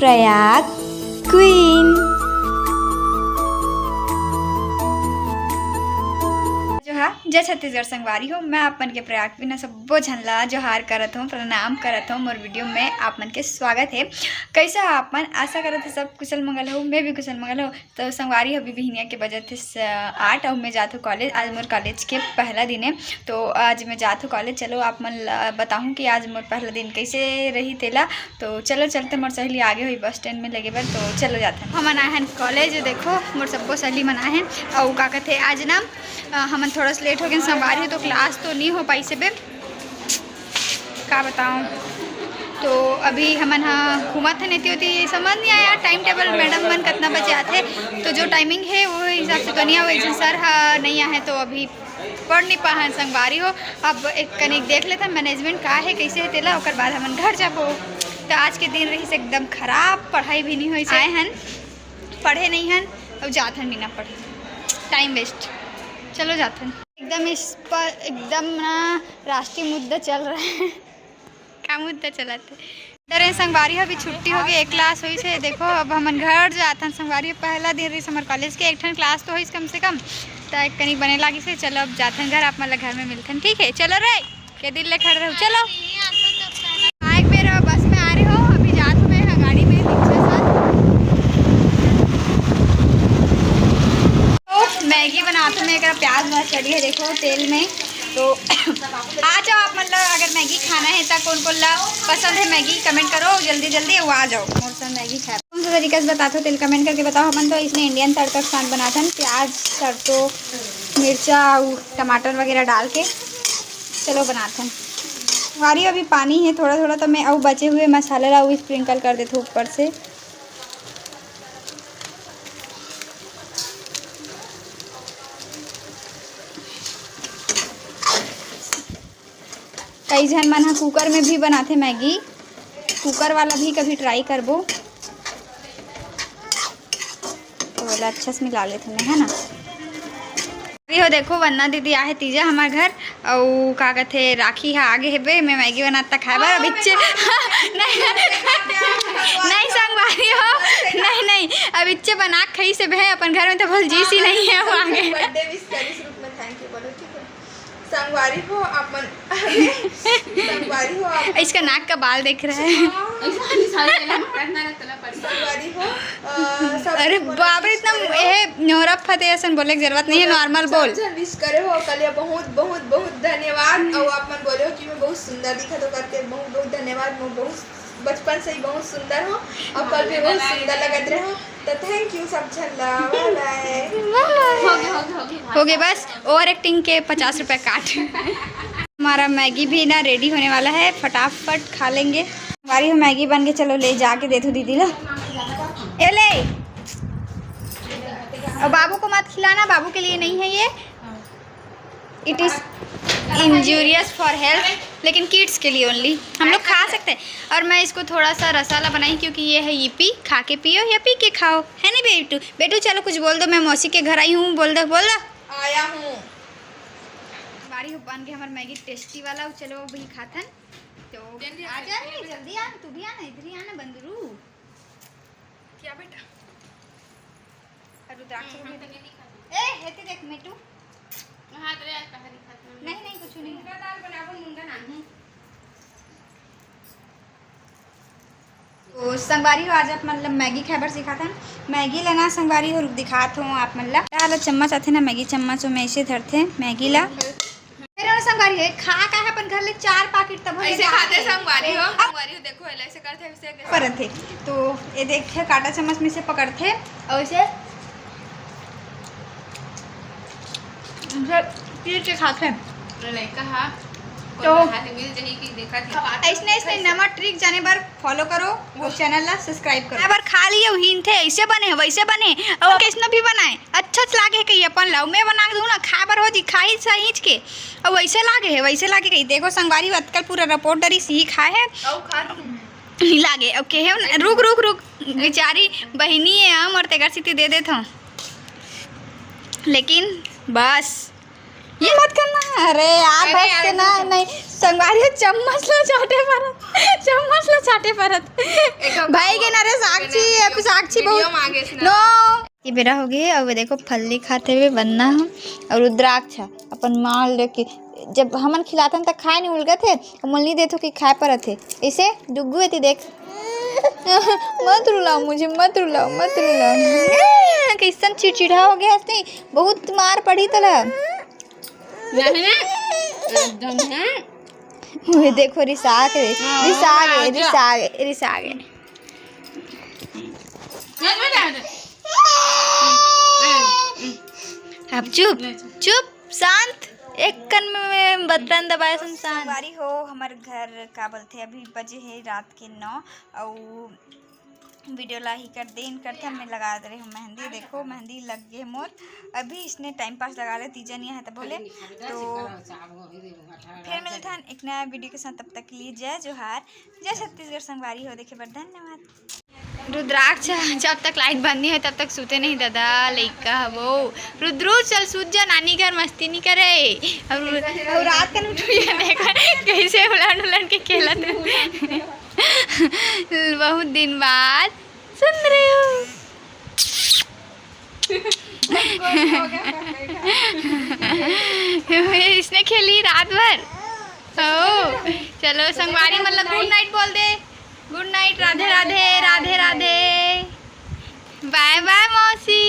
Prayag queen. जय छत्तीसगढ़ संगवारी हो। मैं आप मन के प्रयाग बिना सबो झनला जोहार करत हूँ, प्रणाम करत हूँ। मोर वीडियो में आप मन के स्वागत है। कैसा है आप मन? आशा करत है सब कुशल मंगल हो। मैं भी कुशल मंगल हो। तो संगवारी अभी बिहनिया के बजे थे 8 और मैं जात हूँ कॉलेज। आज मोर कॉलेज के पहला दिन है, तो आज मैं जात हूँ कॉलेज। चलो आप मन बताऊँ कि आज मोर पहला दिन कैसे रही तेला। तो चलो चलते, मोर सहेली आगे हुई बस स्टैंड में लगे बर, तो चलो जाते हैं। हम आए हैं कॉलेज। देखो मोर सबको सहेली मन आए हैं। और का कहते आज ना हमन थोड़ा सा लेट हो गए संगवारी, तो क्लास तो नहीं हो पाई से बे, का बताऊँ। तो अभी हमन हाँ घूमत है, नहीं होती समझ नहीं आया टाइम टेबल। मैडम मन कितना बजे आते, तो जो टाइमिंग है वो हिसाब से तो नहीं आए। सर हाँ नहीं आए, तो अभी पढ़ नहीं पा संगवारी हो। अब एक कनिक देख लेते मैनेजमेंट का है कैसे है तेला, और बाद हमन घर जाबो। तो आज के दिन रही से एकदम खराब, पढ़ाई भी नहीं हुई। आए हन पढ़े नहीं हन और जात हन बिना पढ़े, टाइम वेस्ट। चलो जाते हैं। एकदम इस पर एकदम ना राष्ट्रीय मुद्दा चल रहा है। क्या मुद्दा चलाते डरे संगवारी अभी छुट्टी हो गई, एक क्लास हुई से। देखो अब हमन घर जाते हैं। संगवारी पहला दिन रही समर कॉलेज के, एक ठन क्लास तो हुई कम से कम, तो एक कनिक बने लगी से। चलो अब जाते हैं घर, आप मतलब घर में मिलते हैं, ठीक है? चलो रे के दिल ले खड़े रहो। चलो आए मेरे बस में आ रहे हो, अभी जात हूँ मैं गाड़ी में पीछे साथ। मैगी बनाते में एक प्याज मस्त चढ़ी है, देखो तेल में। तो आ जाओ आप, मतलब अगर मैगी खाना है तो कौन कौन ला पसंद है मैगी कमेंट करो जल्दी जल्दी, वो आ जाओ मोर से मैगी खाए। कौन सा तरीका से बताते हो तेल कमेंट करके बताओ। हमन तो इसमें इंडियन तड़का खान बनाते हैं, प्याज सरसों मिर्चा और टमाटर वगैरह डाल के। चलो बनाते हैं। हमारी अभी पानी है थोड़ा थोड़ा, तो मैं और बचे हुए मसाले ला स्प्रिंकल कर देती हूँ ऊपर से। कई जन मन हाँ कुकर में भी बनाते मैगी, कुकर वाला भी कभी ट्राई करबो। तो बोला अच्छा से मिला लेते हैं, है ना। हो देखो वन्ना दीदी आए तीजा हमारे घर, और का कहते राखी है आगे है बे। मैं मैगी बनाता खाए बार अब इच्छे नहीं संगवारी हो, नहीं नहीं अब इच्छे बना खाई से भे अपन घर में, तो भूल जी सी नहीं है वो आगे। संगवारी हो आप मन संगवारी हो आप। इसका नाक का बाल देख रहा है। संगवारी हो अरे बाप रे, इतना न्योरा फते ऐसा बोले की जरूरत नहीं है, नॉर्मल बोल। विश करे हो कलिया, बहुत बहुत बहुत धन्यवाद। और आप मन बोले हो कि मैं बहुत सुंदर दिखा तो करके बहुत बहुत धन्यवाद। मैं बहुत बचपन से ही बहुत सुंदर हो और कल भी बहुत सुंदर लगत रहे हो, तो थैंक यू सब झल्ला। Bye bye. हो गए बस, ओवर एक्टिंग के 50 रुपये काट। हमारा मैगी भी ना रेडी होने वाला है, फटाफट खा लेंगे। हमारी मैगी बन के चलो ले जाके दे दो दीदी ला। ए ले, और बाबू को मत खिलाना, बाबू के लिए नहीं है ये, it is injurious for health, लेकिन किड्स के लिए ओनली। हम लोग खा सकते हैं। और मैं इसको थोड़ा सा रसाला बनाई, क्योंकि ये है यीपी, खा के पियो या पी के खाओ, है नहीं बेटू? बेटू चलो कुछ बोल दो, मैं मौसी के घर आई हूँ, बोल दो बोल दो। आया हूँ बारी बन के हमारा मैगी टेस्टी वाला। चलो वही खाथन, तो आ जा जल्दी आ, तू भी आना, इधर ही आना बंदरू। क्या बेटा ए हेती देख मेटू, नहीं नहीं कुछ नहीं, दाल बनाबो मुंगा नहीं। तो संगवारी हो आज आप मतलब मैगी खाबर सिखाता हूँ। मैगी लेना संगवारी हो, रुक दिखाता हूँ आप मतलब डाल चम्मच आते ना मैगी चम्मच में ऐसे धरते मैगी ला। मेरा संगवारी है खा का है अपन घर ले 4 पैकेट तब ऐसे खाते संगवारी हो। संगवारी हो देखो ऐसे करते हैं, वैसे करते। तो ये देखे काटा चम्मच में से पकड़ते और इसे पीट के खाते हैं। तो ऐसे नवा ट्रिक जाने बार फॉलो करो, वो चैनल ला सब्सक्राइब करो। बार खा लिए हिन थे ऐसे बने वैसे बने, और कैसे भी बनाए अच्छा लागे कही अपन लाओ, मैं बना दूँ ना खा बार हो जी खाई सहीच के, और वैसे लागे है वैसे लागे कही। देखो संगवारी अतकल पूरा रिपोर्ट डरी सी खाए है लागे। ओके है रुक रुक रुक, बेचारी बहनी है हम और तेगर सीती दे देता हूँ, लेकिन बस ये मत करना। अरे यार बस से ना नहीं संगवारी चम्मच ला चाटे परत भाई के नारे साक्षी बहुत नो ये बेरा हो गई। अब देखो फल्ली खाते हुए बनना हम और रुद्राक्ष अपन माल लेके जब हमन खिलाते हैं तो खाए नहीं उलगत थे मोल नहीं देते कि खाए पर थे ऐसे डुग्गू थी देख मत रुलाओ मुझे मत रुलाओ कैसन चिड़चिड़ा हो गया नहीं बहुत मार पड़ी तला देखो रिसा गए अब चुप शांत एक कन में बटन दबाए सुनसान बारी हो हमारे घर का बोलते अभी बजे है रात के 9 और वीडियो ला ही कर देन करते हमें लगा दे रहे हूँ मेहंदी। देखो मेहंदी लग गई मोर अभी इसने टाइम पास लगा ले तीजा नहीं है तो बोले तो फिर मिलते हैं एक नया वीडियो के साथ। तब तक के लिए जय जोहार जय छत्तीसगढ़ संगवारी हो देखे पर धन्यवाद। रुद्राक्ष जब तक लाइट बंद नहीं है तब तक सूते नहीं दादा लइका वो रुद्रू चल सूत जा नानी घर मस्ती नहीं करे और रात का देखा कैसे उलट के खेलत बहुत दिन बाद सुन रहे हो इसने खेली रात भर। ओ चलो संगवारी मतलब गुड नाइट बोल दे good night Radhe Radhe bye bye मौसी।